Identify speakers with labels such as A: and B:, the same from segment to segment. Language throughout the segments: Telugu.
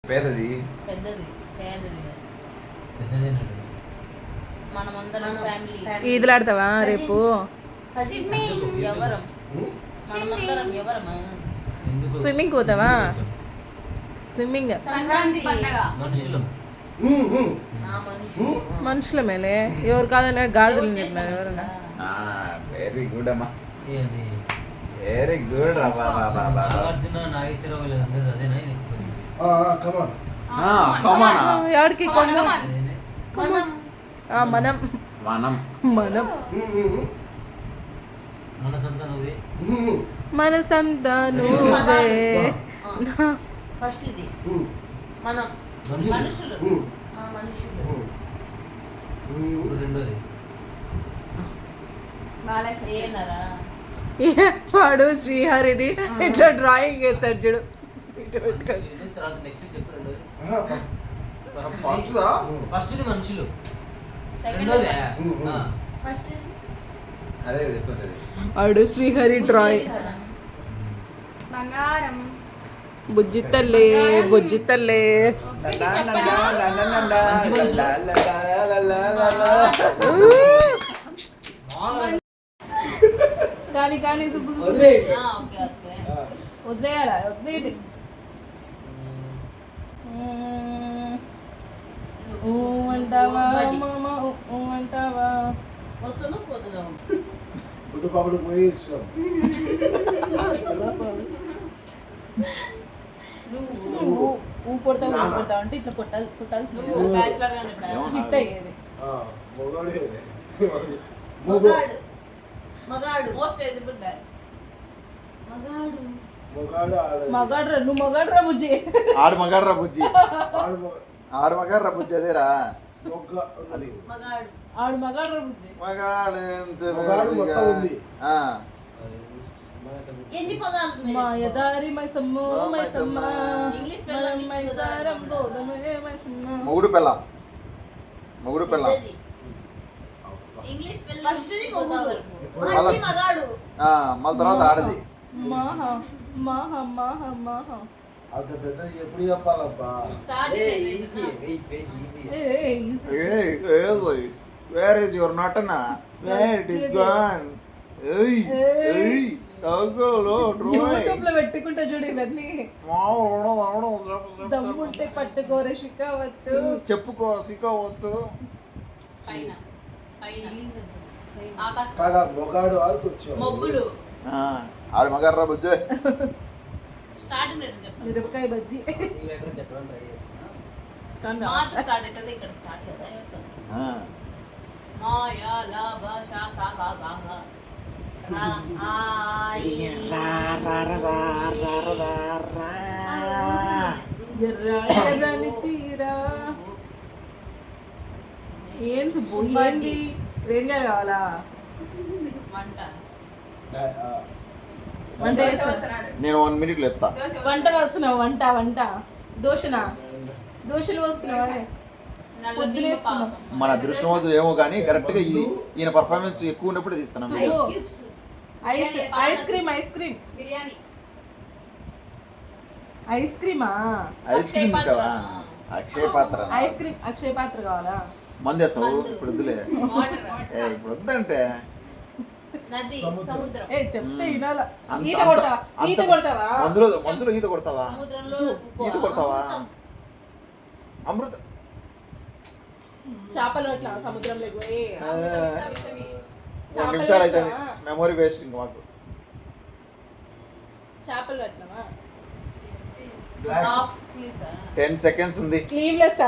A: పేదది
B: పెద్దది పేదది మనమందరం ఫ్యామిలీ
C: ఈదులాడతావా రేపు?
B: ఎవరం మనమందరం ఎవరమా?
C: స్విమ్మింగ్ పోతావా? స్విమ్మింగ్
B: సంక్రాంతి పండగ
C: మనుషుల మేలే ఎవరు కాదనే గాడులు చెప్పినారు ఎవరన్నా.
A: వెరీ గుడ్ అమ్మా, వెరీ గుడ్.
C: ఎవరికి మనం
A: మనం
C: మనం మనసంతా నువ్వే.
B: ఫస్ట్ ఇది మనం మనుషులు మనుషులు.
D: రెండోది
B: ఏనారా
C: వాడు శ్రీహరిది ఇట్లా డ్రాయింగ్ వేస్తాడు చూడు.
D: తర్వాత నెక్స్ట్ చెప్పు. రెండోది
A: ఫస్ట్
D: ఫస్ట్ మనుషులు,
B: సెకండ్
D: రెండోది
B: ఫస్ట్
A: అదే చెప్తుండేది.
C: వాడు శ్రీహరి డ్రాయింగ్.
B: బంగారం
C: బుజ్జి తల్లే బుజ్జి తల్లే. కానీ కానీ వదిలేయాలా? వదిలేయండి. అంటావా మామ అంటావా?
B: వస్తున్నాం పోతున్నాం.
E: గుడ్డు పాపడు పోయి ఇచ్చినాం.
C: ఊ కొడతావు అంటే ఇట్లా కొట్టాల్సి
B: నువ్వు బ్యాచిలర్ గానే
C: హిట్ అయ్యేది.
B: మగాడు మగాడు మోస్ట్ ఎలిజిబుల్ బ్యాచ్. మగాడు
C: మగాడ్రా నువ్వు మగాడ్రా బుజ్జి.
A: ఆడు మగాడ్రా బుజ్జి, ఆడు మగాడ్రా బుజ్జి. అదేరా అది
B: మగాడు
C: ఆడు మగాడ్రా బుజ్జి.
A: మగాడు
B: ఎన్ని పదాలు
C: మాయదారి మైసమ్మ మైసమ్మ
B: ఇంగ్లీష్
C: మైసారం బోధమే మైసమ్మ.
A: మొగుడు పెళ్ళాం, మొగుడు పెళ్ళాం.
B: ఇంగ్లీష్ ఫస్ట్ మగాడు
A: మళ్ళీ తర్వాత ఆడది.
C: మాహా మాహా మాహా మాహా.
E: అంత పెద్దది ఎప్పుడు చెప్పాలబ్బా?
A: వేర్ ఇస్ యువర్ నటన? Where it is gone?
C: YouTube లో పెట్టుకుంటా చూడు ఇవన్నీ. దమ్ముంటే పట్టుకోర షికావత్తు,
A: చెప్పుకో సికోవద్దు.
B: పైన పైన
E: కాదా మొగాడు ఆడుకొచ్చావు.
B: మబ్బులు
A: ఆడు మగాడ్రా బుజ్జి.
B: స్టార్టింగ్ లెటర్ చెప్పండి.
C: మిరపకాయ బజ్జి
D: చెప్పడం ట్రై చేస్తున్నా.
B: మాస్ స్టార్ట్ అవుతుంది ఇక్కడ స్టార్ట్ కదా. మాయా లాభ షా సా సా సా
C: ఎర్రని చీర. ఏం సుబ్బు ఏంది? రేంజర్ కావాలా?
B: వంట
C: వంట
A: నేను 1 minute లో ఎత్తా.
C: వంట వస్తున్నావు? వంట వంట దోశనా? దోశలు వస్తున్నావా?
A: మన అదృష్టం అవుతుంది ఏమో కానీ కరెక్ట్ గా ఈయన పర్ఫార్మెన్స్ ఎక్కువ ఉన్నప్పుడు తీస్తున్నాం.
C: Ice cream ice cream
B: biryani
C: ice క్రీమా?
A: ఐస్ క్రీమ్ తింటావా? అక్షయ పాత్ర
C: ఐస్ క్రీమ్ అక్షయ పాత్ర కావాలా?
A: మంది వేస్తావు? ఇప్పుడు వద్దులే, ఇప్పుడు వద్దంటే
B: నది సముద్రం.
C: చెప్తే వినాలా? ఈత కొడతావా? ఈత కొడతావా?
A: మందులో ఈత కొడతావా?
B: సముద్రంలో
A: ఈత కొడతావా? అమృత
C: చేపలు అట్లా సముద్రంలోకి పోయి
A: 2 నిమిషాలు అవుతుంది. మెమొరీ వేస్ట్ ఇంక మాకు.
C: చేపలు అట్లవా?
A: 10 seconds ఉంది.
C: స్లీవ్లెస్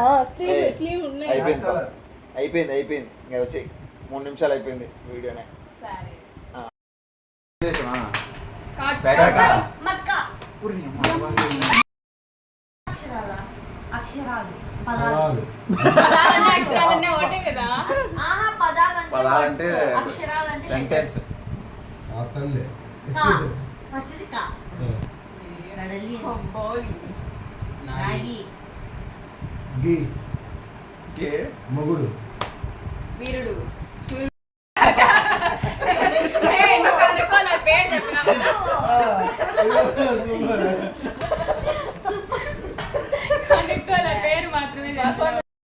C: స్లీవ్ ఉన్నాయి.
A: అయిపోయింది ఇంకా వచ్చి 3 నిమిషాలు అయిపోయింది వీడియోనే.
B: సరే
F: అక్షరాలు
A: పదాలంటే సెంటెన్స్.
F: ఫస్ట్ ఇది కా నడలి
E: మొగుడు
C: వీరుడు
F: పేరు
C: బఫర్